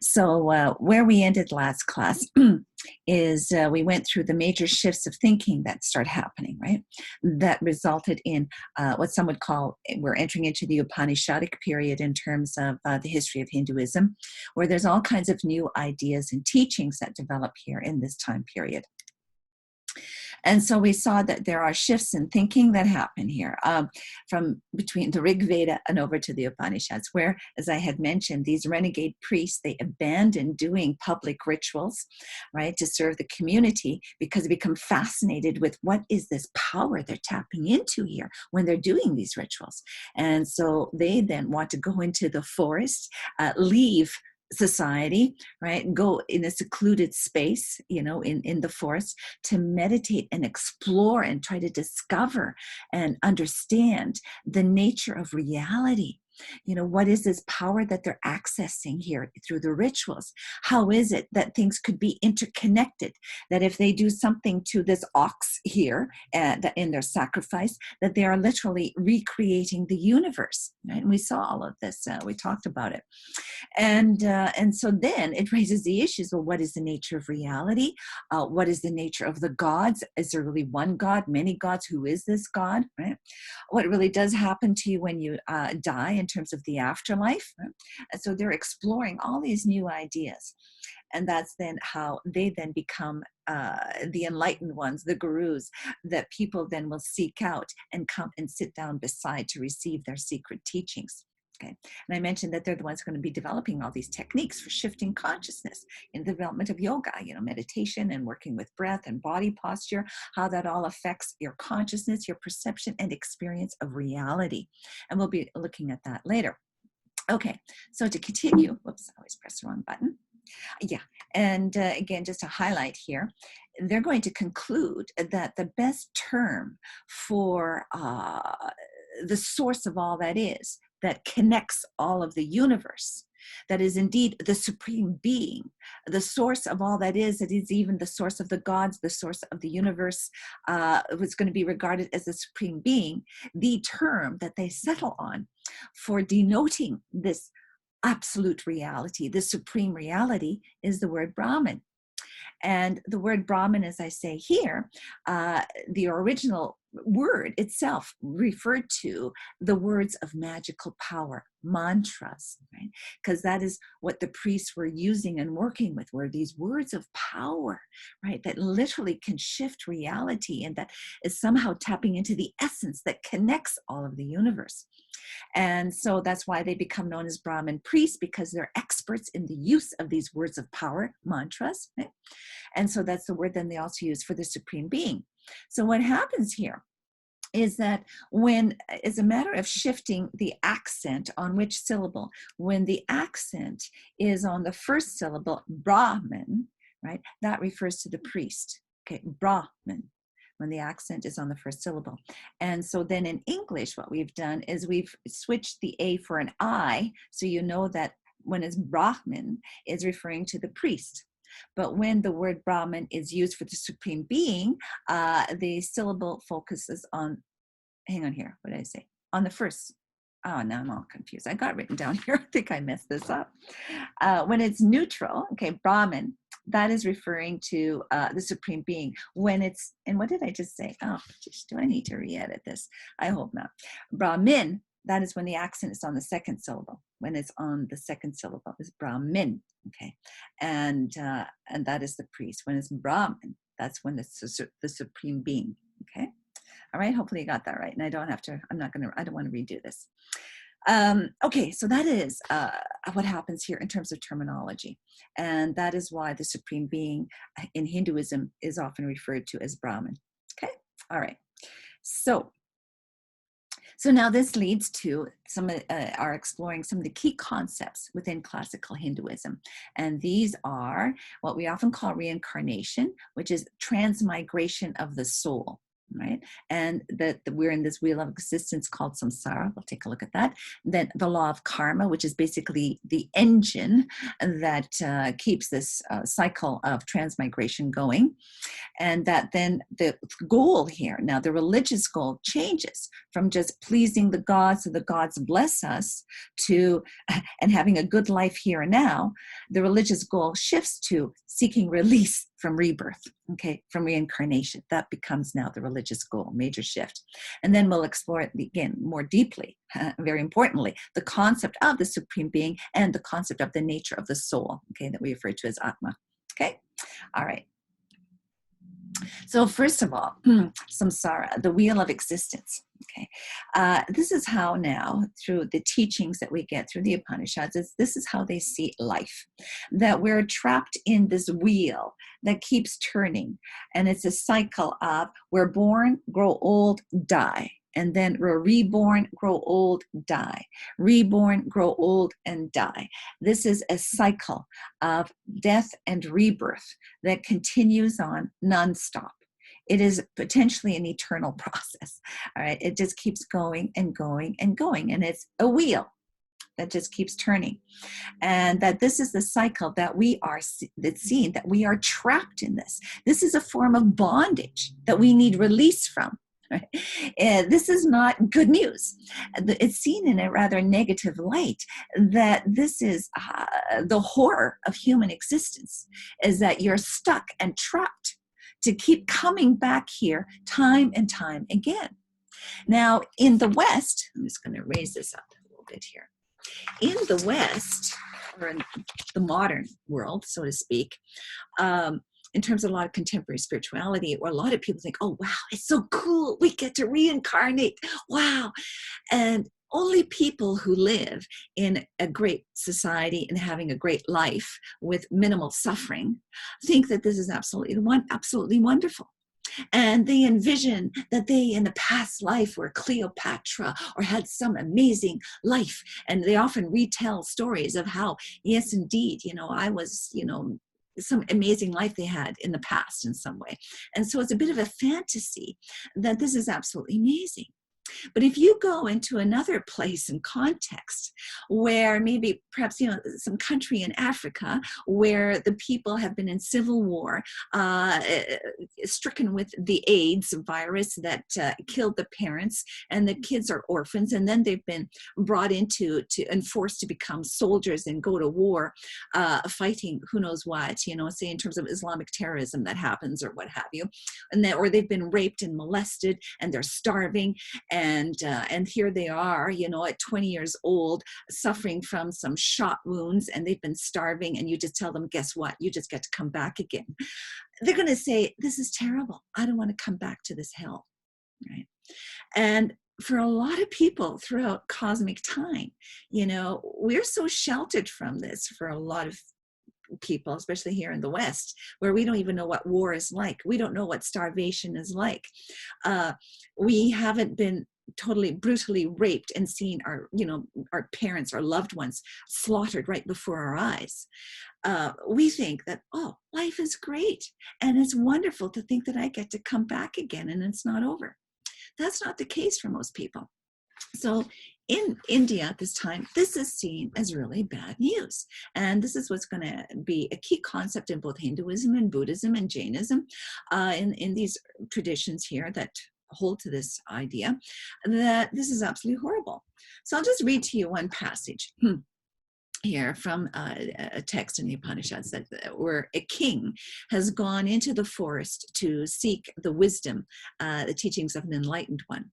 So where we ended last class is we went through the major shifts of thinking that start happening, right? That resulted in what some would call, we're entering into the Upanishadic period in terms of the history of Hinduism, where there's all kinds of new ideas and teachings that develop here in this time period. And so we saw that there are shifts in thinking that happen here from between the Rig Veda and over to the Upanishads, where, as I had mentioned, these renegade priests, they abandon doing public rituals, right, to serve the community because they become fascinated with what is this power they're tapping into here when they're doing these rituals. And so they then want to go into the forest, leave society, right, go in a secluded space, in the forest to meditate and explore and try to discover and understand the nature of reality. What is this power that they're accessing here through the rituals? How is it that things could be interconnected? That if they do something to this ox here that in their sacrifice, that they are literally recreating the universe. Right? And we saw all of this. We talked about it. And so then it raises the issues, well, what is the nature of reality? What is the nature of the gods? Is there really one God, many gods? Who is this God? Right? What really does happen to you when you die in terms of the afterlife? Right? And so they're exploring all these new ideas. And that's then how they then become the enlightened ones, the gurus, that people then will seek out and come and sit down beside to receive their secret teachings. Okay. And I mentioned that they're the ones who are going to be developing all these techniques for shifting consciousness in the development of yoga, meditation and working with breath and body posture, how that all affects your consciousness, your perception and experience of reality. And we'll be looking at that later. Okay, so to continue, whoops, I always press the wrong button. Yeah, and again, just to highlight here, they're going to conclude that the best term for the source of all that connects all of the universe, that is indeed the supreme being, the source of all that is even the source of the gods, the source of the universe, was going to be regarded as the supreme being. The term that they settle on for denoting this absolute reality, the supreme reality, is the word Brahman. And the word Brahman, as I say here, the original word itself referred to the words of magical power, mantras, right? Because that is what the priests were using and working with, were these words of power, right? That literally can shift reality and that is somehow tapping into the essence that connects all of the universe. And so that's why they become known as Brahmin priests, because they're experts in the use of these words of power, mantras. Right? And so that's the word then they also use for the supreme being. So what happens here is that when, as a matter of shifting the accent on which syllable, when the accent is on the first syllable, Brahman, right, that refers to the priest. Okay, Brahman, when the accent is on the first syllable. And so then in English, what we've done is we've switched the A for an I, so you know that when it's Brahman, it's referring to the priest. But when the word Brahman is used for the supreme being, the syllable focuses on, hang on here, what did I say? On the first. Oh, now I'm all confused. I got written down here. I think I messed this up. When it's neutral, okay, Brahman, that is referring to the supreme being. When it's, and what did I just say? Oh, do I need to re-edit this? I hope not. Brahmin, that is when the accent is on the second syllable. When it's on the second syllable, is Brahmin, okay? And that is the priest. When it's Brahman, that's when it's the supreme being, okay? All right, hopefully you got that right. And I don't want to redo this. Okay, so that is what happens here in terms of terminology. And that is why the supreme being in Hinduism is often referred to as Brahman. Okay, all right. So now this leads to our exploring some of the key concepts within classical Hinduism. And these are what we often call reincarnation, which is transmigration of the soul. right? And that we're in this wheel of existence called samsara. We'll take a look at that. Then the law of karma, which is basically the engine that keeps this cycle of transmigration going. And that then the goal here, now the religious goal changes from just pleasing the gods so the gods bless us to, and having a good life here and now. The religious goal shifts to seeking release from rebirth, okay, from reincarnation. That becomes now the religious goal, major shift. And then we'll explore it again more deeply, very importantly, the concept of the supreme being and the concept of the nature of the soul, okay, that we refer to as Atma. Okay, all right. So first of all, samsara, the wheel of existence. Okay, this is how now, through the teachings that we get through the Upanishads, this is how they see life. That we're trapped in this wheel that keeps turning, and it's a cycle of we're born, grow old, die. And then we're reborn, grow old, die. Reborn, grow old, and die. This is a cycle of death and rebirth that continues on nonstop. It is potentially an eternal process. All right. It just keeps going and going and going. And it's a wheel that just keeps turning. And that this is the cycle that we are seeing, that we are trapped in this. This is a form of bondage that we need release from. Right? This is not good news. It's seen in a rather negative light that this is the horror of human existence, is that you're stuck and trapped to keep coming back here time and time again. Now, in the West, I'm just going to raise this up a little bit here. In the West, or in the modern world, so to speak, in terms of a lot of contemporary spirituality, where a lot of people think, oh, wow, it's so cool. We get to reincarnate. Wow. And only people who live in a great society and having a great life with minimal suffering think that this is absolutely wonderful. And they envision that they in the past life were Cleopatra or had some amazing life. And they often retell stories of how, yes, indeed, I was, some amazing life they had in the past in some way. And so it's a bit of a fantasy that this is absolutely amazing. But if you go into another place and context where maybe perhaps, some country in Africa where the people have been in civil war, stricken with the AIDS virus that killed the parents, and the kids are orphans, and then they've been brought into and forced to become soldiers and go to war, fighting who knows what, say in terms of Islamic terrorism that happens or what have you, or they've been raped and molested and they're starving. And here they are, at 20 years old, suffering from some shot wounds, and they've been starving, and you just tell them, guess what? You just get to come back again. They're going to say, this is terrible. I don't want to come back to this hell, right? And for a lot of people throughout cosmic time, we're so sheltered from this for a lot of people, especially here in the West, where we don't even know what war is like. We don't know what starvation is like. We haven't been totally brutally raped and seen our parents, our loved ones slaughtered right before our eyes. We think that, oh, life is great. And it's wonderful to think that I get to come back again and it's not over. That's not the case for most people. So in India at this time, this is seen as really bad news. And this is what's going to be a key concept in both Hinduism and Buddhism and Jainism, in these traditions here that hold to this idea that this is absolutely horrible. So I'll just read to you one passage here from a text in the Upanishads where a king has gone into the forest to seek the wisdom, the teachings of an enlightened one.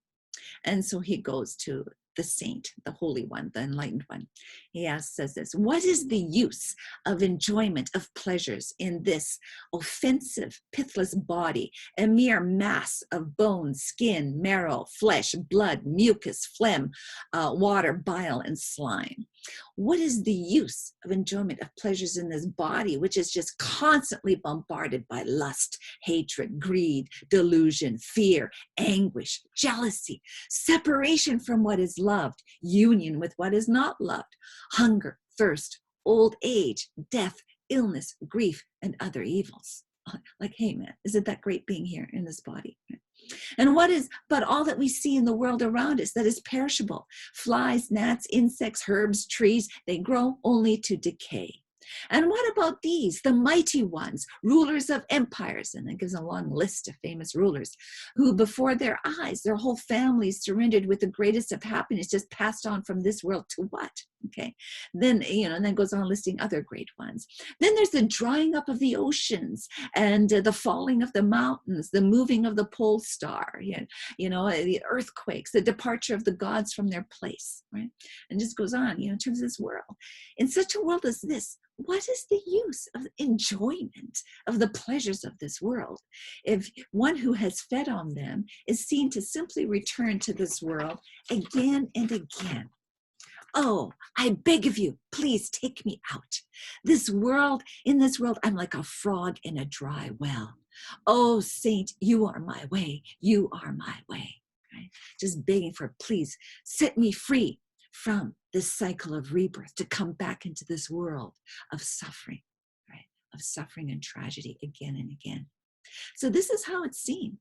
And so he goes to the saint, the holy one, the enlightened one. He says this: what is the use of enjoyment of pleasures in this offensive, pithless body, a mere mass of bone, skin, marrow, flesh, blood, mucus, phlegm, water, bile, and slime? What is the use of enjoyment of pleasures in this body, which is just constantly bombarded by lust, hatred, greed, delusion, fear, anguish, jealousy, separation from what is loved, union with what is not loved, hunger, thirst, old age, death, illness, grief, and other evils? Like, hey man, isn't that great being here in this body? But all that we see in the world around us that is perishable. Flies, gnats, insects, herbs, trees, they grow only to decay. And what about these, the mighty ones, rulers of empires? And it gives a long list of famous rulers who before their eyes, their whole families surrendered with the greatest of happiness, just passed on from this world to what? Okay. Then, and then goes on listing other great ones. Then there's the drying up of the oceans and the falling of the mountains, the moving of the pole star, the earthquakes, the departure of the gods from their place, right? And just goes on, in terms of this world. In such a world as this, what is the use of enjoyment of the pleasures of this world if one who has fed on them is seen to simply return to this world again and again? Oh, I beg of you, please take me out. In this world, I'm like a frog in a dry well. Oh, saint, you are my way. You are my way. Right? Just begging for, please set me free from this cycle of rebirth to come back into this world of suffering, right? Of suffering and tragedy again and again. So this is how it's seen.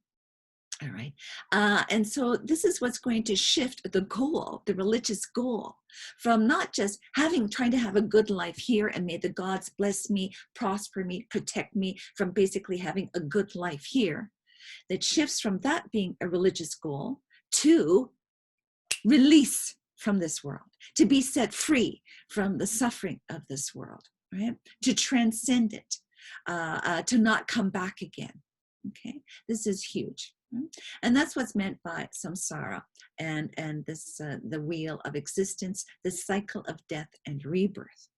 All right. And so this is what's going to shift the goal, the religious goal, from not just trying to have a good life here and may the gods bless me, prosper me, protect me from basically having a good life here. That shifts from that being a religious goal to release from this world, to be set free from the suffering of this world, right? To transcend it, to not come back again. Okay, this is huge. And that's what's meant by samsara and this the wheel of existence, the cycle of death and rebirth.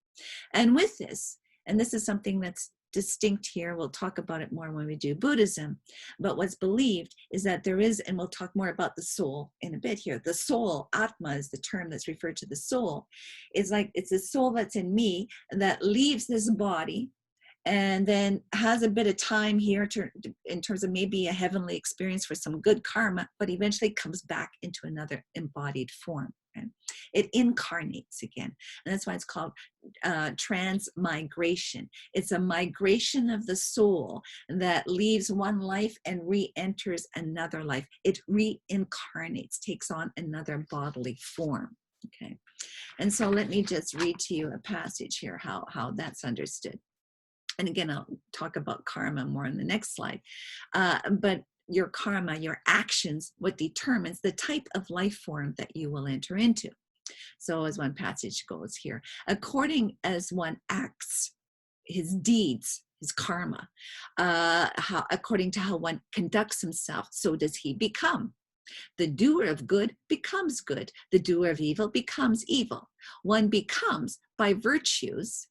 And with this, and this is something that's distinct here, we'll talk about it more when we do Buddhism, but what's believed is that there is, and we'll talk more about the soul in a bit here, the soul, atma is the term that's referred to the soul, it's the soul that's in me that leaves this body and then has a bit of time here in terms of maybe a heavenly experience for some good karma, but eventually comes back into another embodied form. Right? It incarnates again. And that's why it's called transmigration. It's a migration of the soul that leaves one life and re-enters another life. It reincarnates, takes on another bodily form. Okay. And so let me just read to you a passage here, how that's understood. And again, I'll talk about karma more in the next slide. But your karma, your actions, what determines the type of life form that you will enter into. So as one passage goes here, according as one acts, his deeds, his karma, according to how one conducts himself, so does he become. The doer of good becomes good. The doer of evil becomes evil. One becomes by virtues,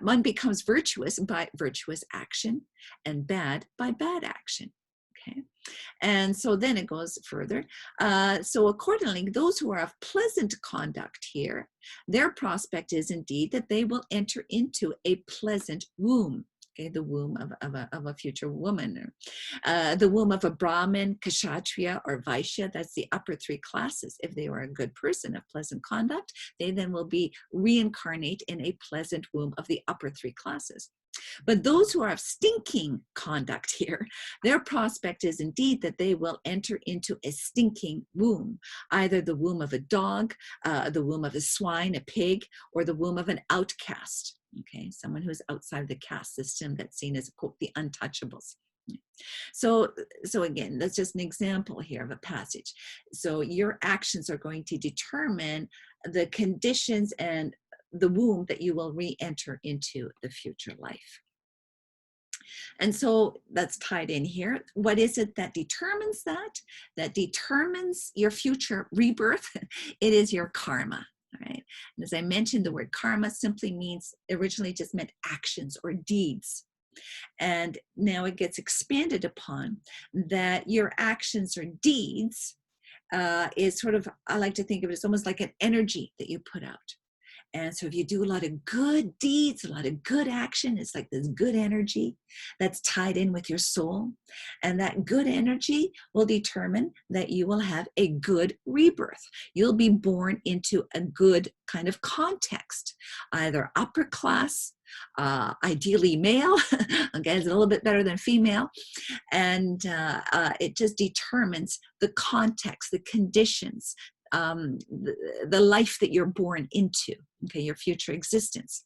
one becomes virtuous by virtuous action and bad by bad action. Okay. And so then it goes further. So accordingly, those who are of pleasant conduct here, their prospect is indeed that they will enter into a pleasant womb. Okay, the womb of a future woman, the womb of a Brahmin, Kshatriya, or Vaishya. That's the upper three classes. If they were a good person of pleasant conduct, they then will be reincarnate in a pleasant womb of the upper three classes. But those who are of stinking conduct here, their prospect is indeed that they will enter into a stinking womb, either the womb of a dog, the womb of a swine, a pig, or the womb of an outcast. Okay, someone who's outside of the caste system that's seen as, quote, the untouchables. So again, that's just an example here of a passage. So your actions are going to determine the conditions and the womb that you will re-enter into the future life. And so that's tied in here. What is it that determines that? That determines your future rebirth? It is your karma. All right. And as I mentioned, the word karma simply means, originally just meant actions or deeds. And now it gets expanded upon that your actions or deeds is sort of, I like to think of it as almost like an energy that you put out. And so if you do a lot of good deeds, a lot of good action, it's like this good energy that's tied in with your soul. And that good energy will determine that you will have a good rebirth. You'll be born into a good kind of context, either upper class ideally male. Okay, it's a little bit better than female. And it just determines the context, the conditions, the life that you're born into, okay, your future existence.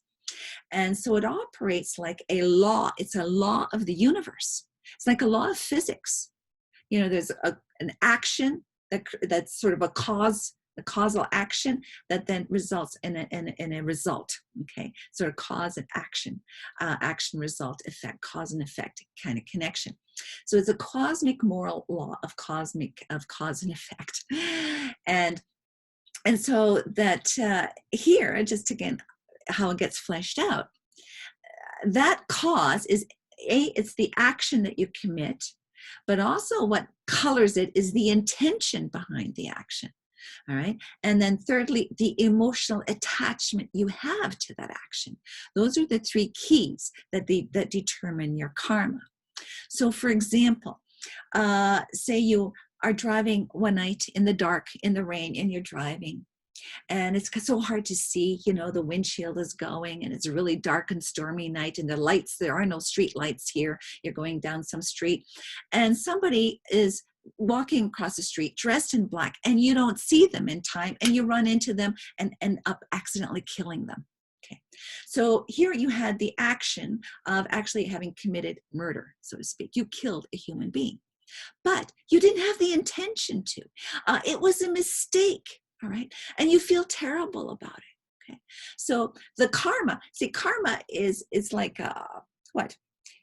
And so it operates like a law. It's a law of the universe. It's like a law of physics. You know, there's an action that's sort of a causal action that then results in a result. Okay, sort of cause and action, action, result, effect, cause and effect kind of connection. So it's a cosmic moral law of cause and effect. And so that here, just again, how it gets fleshed out, that cause is it's the action that you commit, but also what colors it is the intention behind the action. All right. And then thirdly, the emotional attachment you have to that action. Those are the three keys that determine your karma. So for example, say you are driving one night in the dark, in the rain, and you're driving. And it's so hard to see, you know, the windshield is going and it's a really dark and stormy night, and the lights, there are no street lights here. You're going down some street and somebody is walking across the street dressed in black, and you don't see them in time, and you run into them and end up accidentally killing them. Okay, so here you had the action of actually having committed murder, so to speak. You killed a human being, but you didn't have the intention to. It was a mistake. All right. And you feel terrible about it. Okay. So the karma, see, karma is like what?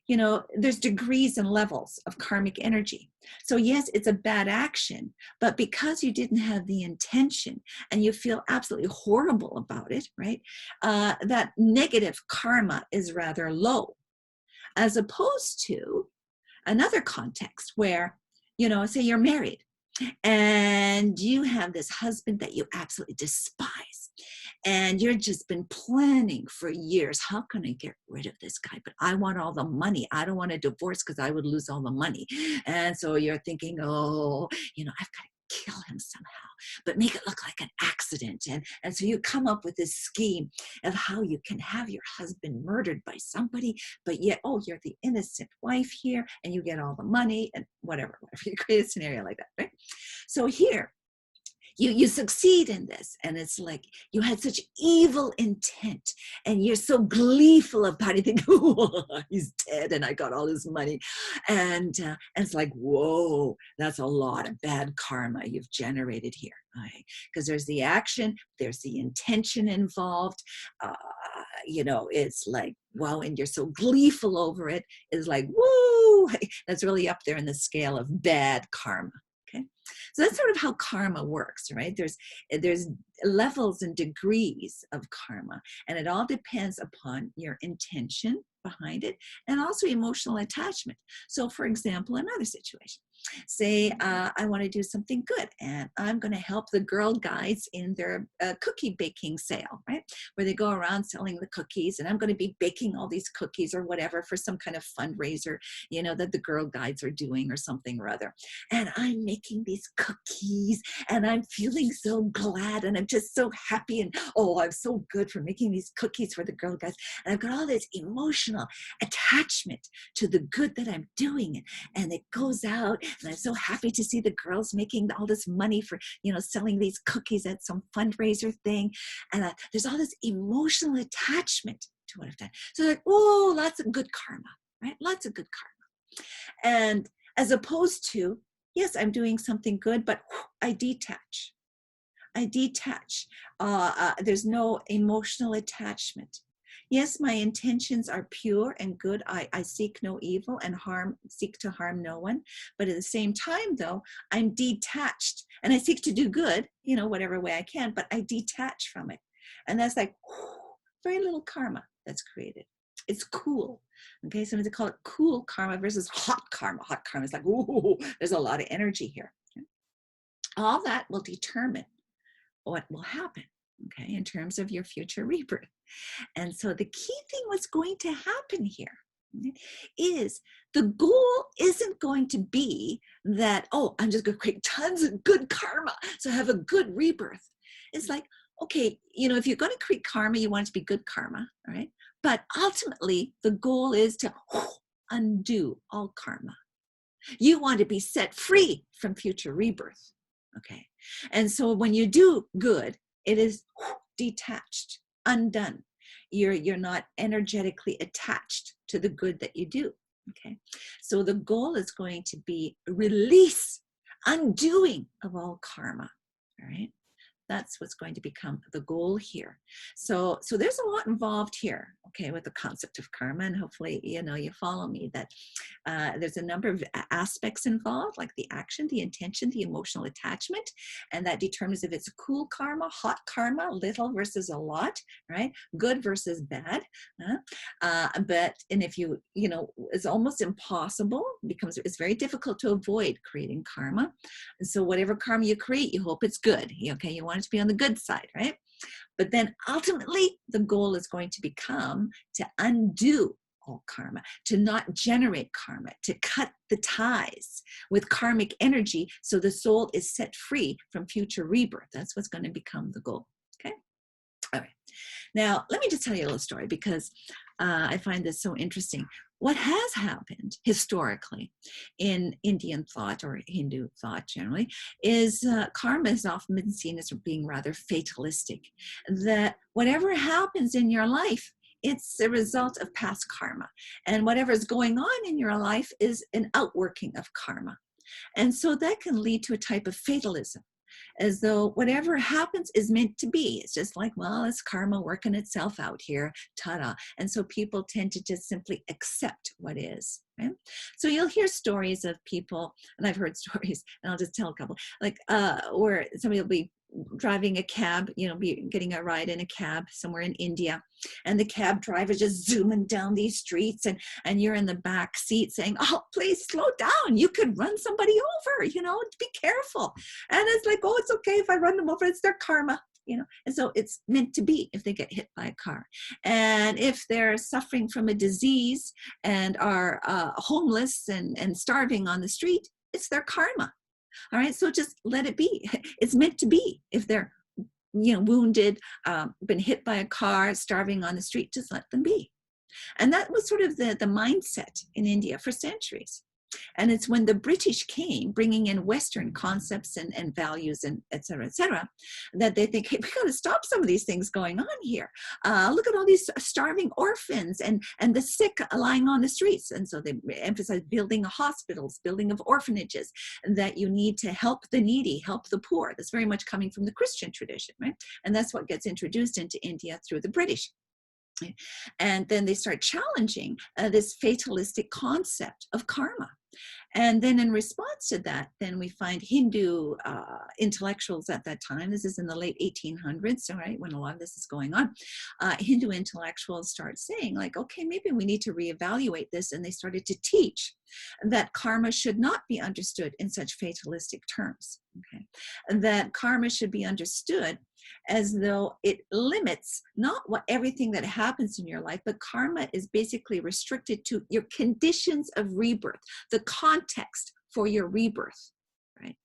You know, there's degrees and levels of karmic energy. So yes, it's a bad action, but because you didn't have the intention and you feel absolutely horrible about it, right? That negative karma is rather low, as opposed to another context where, you know, say you're married, and you have this husband that you absolutely despise, and you've just been planning for years, how can I get rid of this guy? But I want all the money. I don't want a divorce because I would lose all the money. And so you're thinking, oh, you know, I've got to kill him somehow, but make it look like an accident. And so you come up with this scheme of how you can have your husband murdered by somebody, but yet, oh, you're the innocent wife here, and you get all the money, and whatever. You create a scenario like that, right? So here, you succeed in this, and it's like you had such evil intent, and you're so gleeful about it, thinking, oh, he's dead and I got all his money, and it's like, whoa, that's a lot of bad karma you've generated here, right? Because there's the action, there's the intention involved, you know, it's like, wow, and you're so gleeful over it, it's like, woo, that's really up there in the scale of bad karma. Okay, so that's sort of how karma works, right? There's levels and degrees of karma, and it all depends upon your intention behind it, and also emotional attachment. So for example, another situation, say I want to do something good, and I'm going to help the Girl Guides in their cookie baking sale, right? Where they go around selling the cookies, and I'm going to be baking all these cookies or whatever for some kind of fundraiser, you know, that the Girl Guides are doing or something or other. And I'm making these cookies, and I'm feeling so glad, and I'm just so happy, and oh, I'm so good for making these cookies for the Girl Guides. And I've got all this emotional attachment to the good that I'm doing, and it goes out, and I'm so happy to see the girls making all this money for, you know, selling these cookies at some fundraiser thing, and there's all this emotional attachment to what I've done. So like, oh, lots of good karma, right? Lots of good karma. And as opposed to, yes, I'm doing something good, but I detach. There's no emotional attachment. Yes, my intentions are pure and good. I seek no evil and seek to harm no one. But at the same time, though, I'm detached, and I seek to do good, you know, whatever way I can, but I detach from it. And that's like very little karma that's created. It's cool. Okay, sometimes they call it cool karma versus hot karma. Hot karma is like, ooh, there's a lot of energy here. Okay? All that will determine what will happen, okay, in terms of your future rebirth. And so the key thing what's going to happen here, okay, is the goal isn't going to be that, oh, I'm just going to create tons of good karma, so have a good rebirth. It's like, okay, you know, if you're going to create karma, you want it to be good karma, all right? But ultimately, the goal is to undo all karma. You want to be set free from future rebirth. Okay. And so when you do good, it is detached, undone. You're not energetically attached to the good that you do. Okay. So the goal is going to be release, undoing of all karma. All right. That's what's going to become the goal here. So there's a lot involved here, okay, with the concept of karma, and hopefully, you follow me that there's a number of aspects involved, like the action, the intention, the emotional attachment, and that determines if it's a cool karma, hot karma, little versus a lot, right? Good versus bad. And if it's almost impossible, it's very difficult to avoid creating karma. And so whatever karma you create, you hope it's good. Okay, you want it to be on the good side, right? But then ultimately, the goal is going to become to undo all karma, to not generate karma, to cut the ties with karmic energy so the soul is set free from future rebirth. That's what's going to become the goal. Okay. All right. Now, let me just tell you a little story because I find this so interesting. What has happened historically in Indian thought or Hindu thought generally is karma has often been seen as being rather fatalistic, that whatever happens in your life, it's a result of past karma. And whatever is going on in your life is an outworking of karma. And so that can lead to a type of fatalism, as though whatever happens is meant to be. It's just like, well, it's karma working itself out here, ta-da. And so people tend to just simply accept what is. Right? So you'll hear stories of people, and I've heard stories, and I'll just tell a couple, like where somebody will be driving a cab, be getting a ride in a cab somewhere in India, and the cab driver just zooming down these streets, and you're in the back seat saying, oh, please slow down, you could run somebody over, be careful. And it's like, oh, it's okay if I run them over, it's their karma. And so it's meant to be if they get hit by a car. And if they're suffering from a disease and are homeless and starving on the street, it's their karma. All right, so just let it be. It's meant to be. If they're, wounded, been hit by a car, starving on the street, just let them be. And that was sort of the mindset in India for centuries. And it's when the British came, bringing in Western concepts and values and et cetera, that they think, hey, we got to stop some of these things going on here. Look at all these starving orphans and the sick lying on the streets. And so they emphasize building hospitals, building of orphanages, that you need to help the needy, help the poor. That's very much coming from the Christian tradition, right? And that's what gets introduced into India through the British. And then they start challenging this fatalistic concept of karma. And then in response to that, then we find Hindu intellectuals at that time, this is in the late 1800s, so right, when a lot of this is going on, Hindu intellectuals start saying like, okay, maybe we need to reevaluate this. And they started to teach that karma should not be understood in such fatalistic terms, okay? And that karma should be understood as though it limits not what everything that happens in your life, but karma is basically restricted to your conditions of rebirth, the context for your rebirth, right?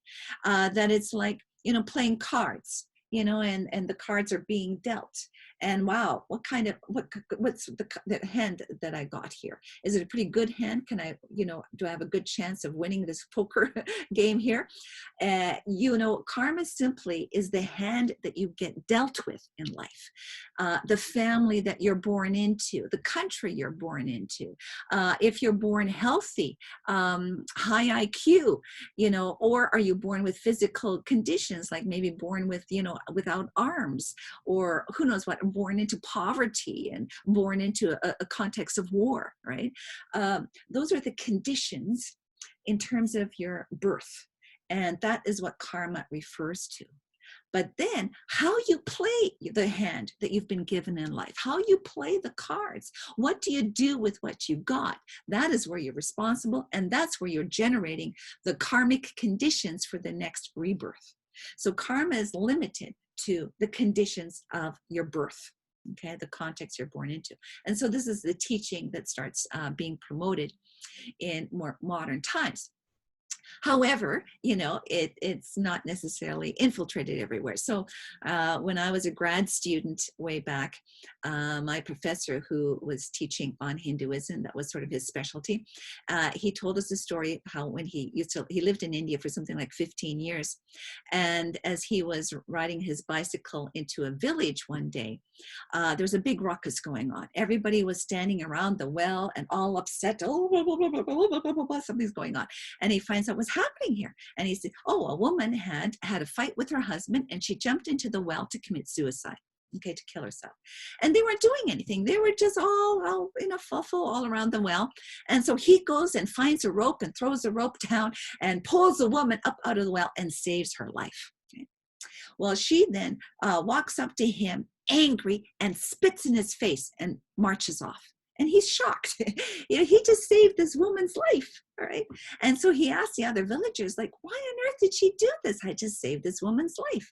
That it's like, playing cards, and the cards are being dealt. And wow, what's the hand that I got here? Is it a pretty good hand? Can I, do I have a good chance of winning this poker game here? Karma simply is the hand that you get dealt with in life, the family that you're born into, the country you're born into. If you're born healthy, high IQ, or are you born with physical conditions, like maybe born with, without arms, or who knows what, born into poverty and born into a context of war, right? Those are the conditions in terms of your birth. And that is what karma refers to. But then how you play the hand that you've been given in life, how you play the cards, what do you do with what you got? That is where you're responsible, and that's where you're generating the karmic conditions for the next rebirth. So karma is limited to the conditions of your birth, okay, the context you're born into. And so this is the teaching that starts being promoted in more modern times. However, it's not necessarily infiltrated everywhere. So when I was a grad student way back, my professor who was teaching on Hinduism, that was sort of his specialty, he told us a story how when he lived in India for something like 15 years. And as he was riding his bicycle into a village one day, there was a big ruckus going on. Everybody was standing around the well and all upset. Oh, blah, blah, blah, blah, blah, blah, blah, something's going on. And he finds out what's happening here. And he said, oh, a woman had a fight with her husband and she jumped into the well to commit suicide. Okay, to kill herself. And they weren't doing anything. They were just all in a fuffle all around the well. And so he goes and finds a rope and throws the rope down and pulls the woman up out of the well and saves her life. Okay. Well, she then walks up to him angry and spits in his face and marches off. And he's shocked. He just saved this woman's life. All right. And so he asked the other villagers, like, why on earth did she do this? I just saved this woman's life.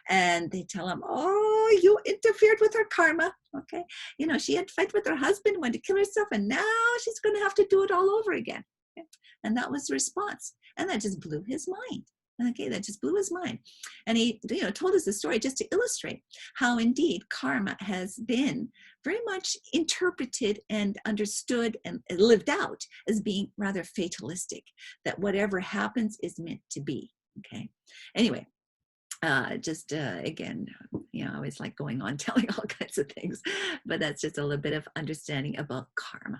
And they tell him, oh, you interfered with her karma. Okay. She had to fight with her husband, wanted to kill herself, and now she's going to have to do it all over again. Okay? And that was the response. And that just blew his mind. Okay, that just blew his mind. And he told us the story just to illustrate how indeed karma has been very much interpreted and understood and lived out as being rather fatalistic, that whatever happens is meant to be. Okay. Anyway, again, I always like going on telling all kinds of things, but that's just a little bit of understanding about karma.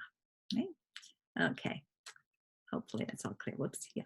Okay. Hopefully that's all clear. Whoops. Yeah.